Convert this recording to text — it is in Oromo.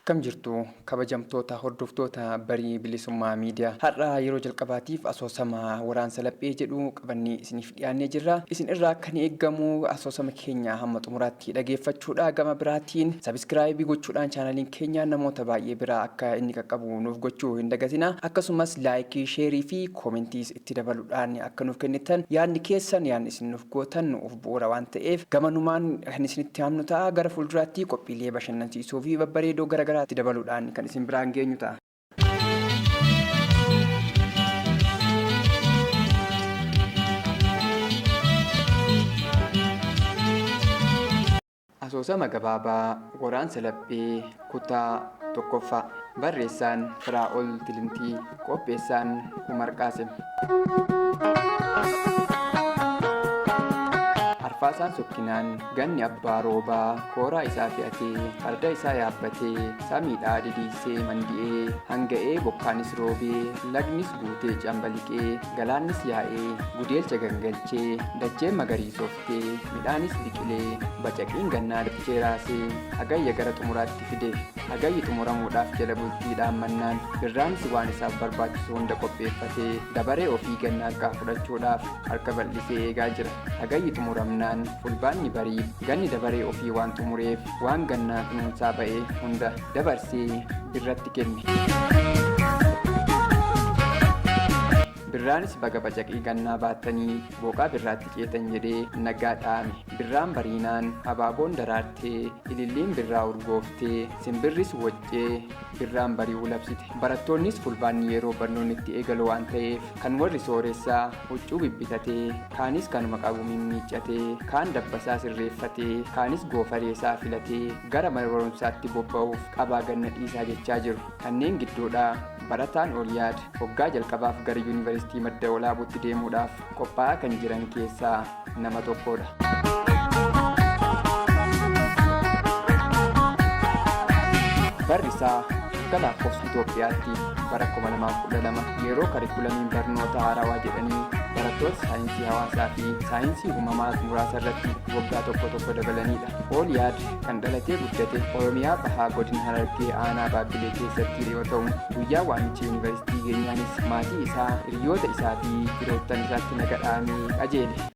Akkam jirtu kabajamtoota hordoftoota barii bilisummaa miidiyaa. Har'a yeroo jalqabaatiif asoosama waraansa laphee jedhu qabannee isiniif dhiyaannee jirra. Isin irraa kan eegamu asoosama keenya hamma xumuraatti dhageeffachuudha. Gama biraatiin sabiskiraayibii gochuudhaan chaanaliin keenya namoota baay'ee biraa akka inni qaqqabu nuuf gochuu hin dagatina. Akkasumas laayikii, sheerii fi koomentiis itti dabaluudhaan akka nuuf kennitan yaadni keessan yaadni isin nuuf gootan nuuf bu'uura waan ta'eef gamanumaan kan isinitti hamnu ta'a. Gara fuulduraatti qophiilee bashannansiisoo fi babbareedoo garaagaraatti dabaluudhaan kan isin biraan geenyu ta'a. Asoosama gabaabaa waraansa laphee kutaa tokkoffaa. Barreessaan Firaa'ol Tilintii, qopheessaan Umar Qaasim. Arfaasaan sokkinaan ganni abbaa roobaa kooraa isaa fe'atee farda isaa yaabbatee samiidhaa didiisee mandi'ee hanga'ee bokkaanis roobee lagnis guutee cambaliqee galaannis yaa'ee gudeelcha gangalchee dachee magariisoftee midhaanis biqilee bacaqiin gannaa dachee raasee hagayya gara xumuraatti fide. Hagayyi xumuramuudhaaf jala bultii dhaammannaan birraanis waan isaaf barbaachisu hunda qopheeffatee dabaree ofii gannaa fudhachuudhaaf harka bal'isee eegaa jira. Hagayyi xumuramnaan fulbaanni barii ganni dabaree ofii waan xumureef waan gannaa kunuunsaa ba'e hunda dabarsee birratti kenne. Birraanis baga bacaqii gannaa baattanii booqaa birraatti ceetan jedhee nagaa dhaame. Birraan bariinaan abaaboon daraartee ililliin birraa urgooftee simbirris waccee birraan bari'uu labsite. Barattoonnis fulbaanni yeroo barnoonni itti eegalu waan ta'eef kan warri sooressaa huccuu bibbitatee kaanis kanuma qabu mimmiiccatee kaan dabbasaa sirreeffatee kaanis goofareesaa filatee gara mana barumsaatti bobba'uuf qabaa ganna dhiisaa jechaa jiru. Kanneen gidduudhaa barataan Oliyaad waggaa jalqabaaf gara yuunivarsiitii madda walaabuutti deemuudhaaf qophaa'aa kan jiran keessaa nama tokkodha. Barrisaa akka lakkoofsa Itoophiyaatti bara 2012 yeroo karikulamiin barnoota haarawaa jedhanii barattoota saayinsii hawaasaa fi saayinsii uumamaa muraasa irratti waggaa tokko dabalanidha. Oliyaad kan dhalatee guddate Oromiyaa bahaa godina Harargee aanaa Baabbilee keessatti yoo ta'u guyyaa waamicha yuunivarsiitii geenyaanis maatii isaa, hiriyoota isaa fi firoottan isaatti naga dhaamee qajeele.